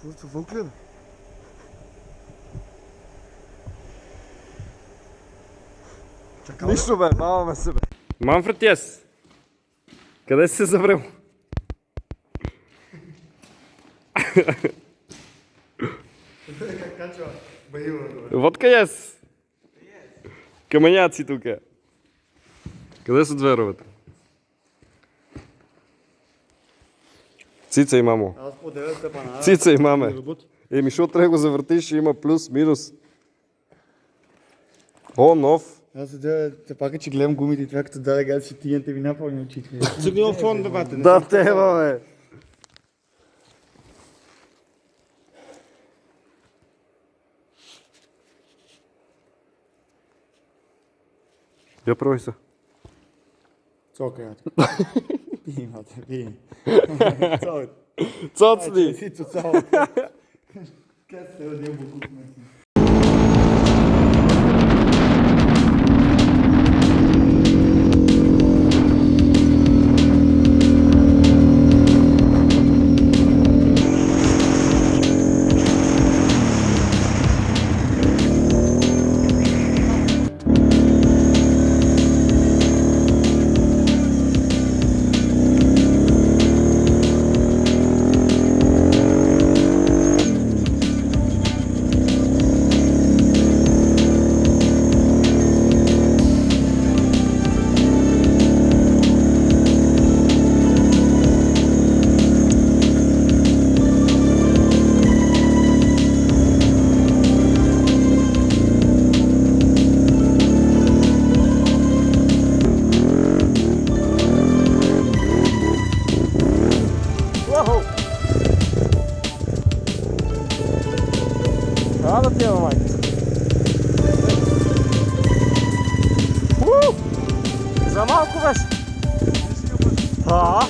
Вън ли? Нищо бе, баваме се бе. Манфред Ес! Къде си се заврел? Водка Ес! Каменяци тука. Къде са дверовете? Цица и мамо. Аз по 9 степана. Цица и маме. Еми, защото трябва да го завъртиш, ще има плюс, минус. О, нов. Аз се пака, че гледам гумите и това като даде гад си тиянте ви напълни очите. Цъгнал фон да бате. Да, тева, бе. Я пробвай се. Цокаят. Имате, ви. Цоцни! Си цоцалата. Къде се родил букук на си? За малко беше. А?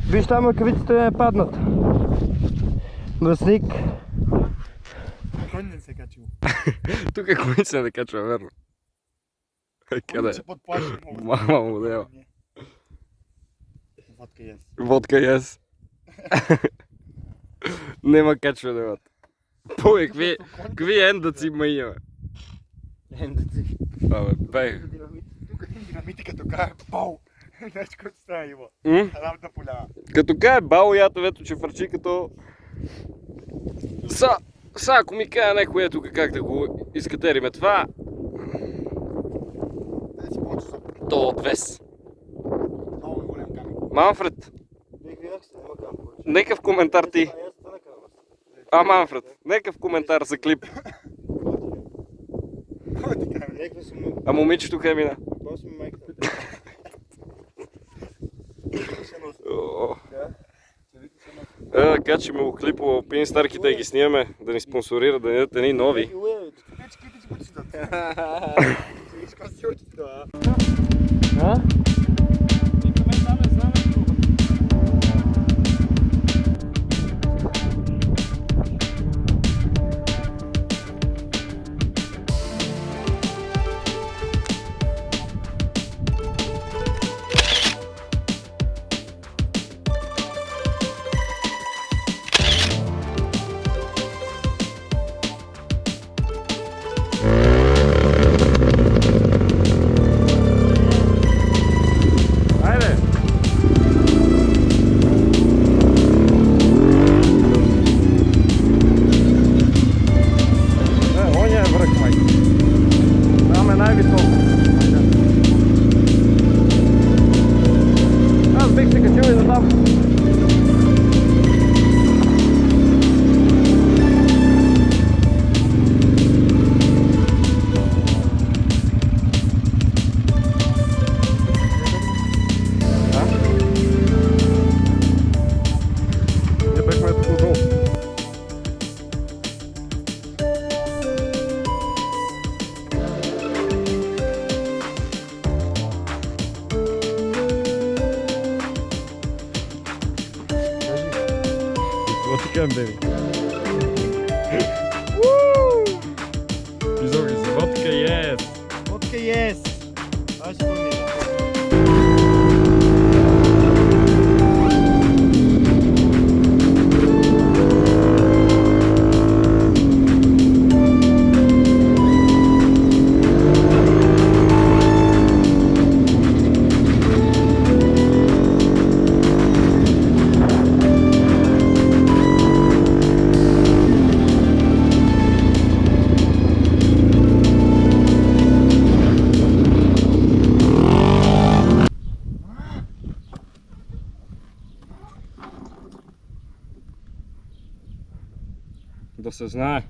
Виж там ръкавиците не паднат. Мръсник. Кой не се е качил? Тук е кой се не качва, верно. Къде? Се подплаши. Мама му дела. Водка ес. Водка ес. Нема качва деват. Пове, какви ендаци има има? Ендаци. Абе, бех. Тук един динамити като кара пол. Знаеш който става има. Работа полява. Като кае бао ято, вето че фърчи като... Ако ми кае някой е тук как да го изкатериме това... То отвес. Манфред, нека в коментар ти. Манфред, нека в коментар за клип. А момичето къде мина? Качим го клип по Алпин Старките да ги снимаме, да ни спонсорират, да ни дадат едни нови. Водка есть! Водка есть! Да се знае.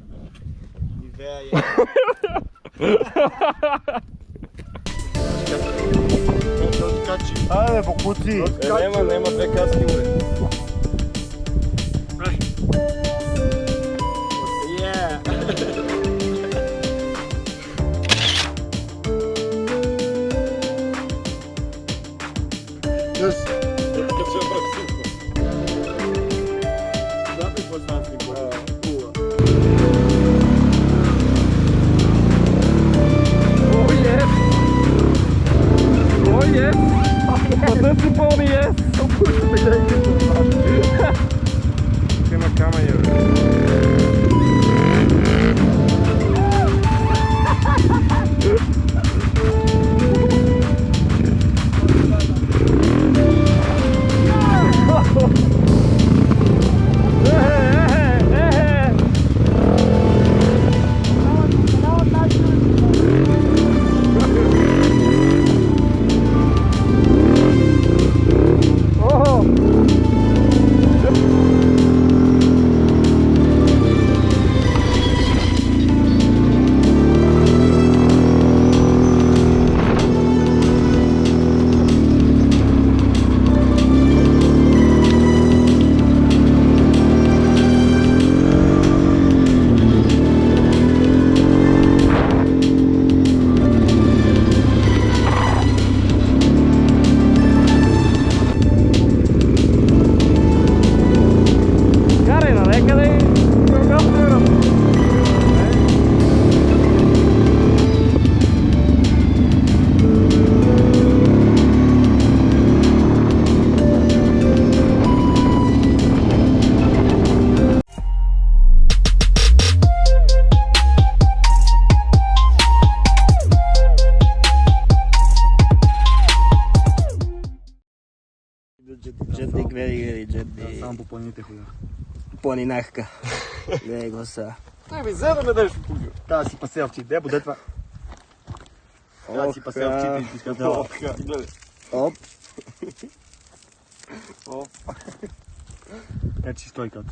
Айде, бокуци! Нема две каски, бе. Само по планините ходя. Планинарка. Него са. Ами, взе да ме дадеш по пугил. Тази си пасе овчи. Де буде това? Тази си пасе овчите и ти искам да. Гледай. Оп. Значи стойка.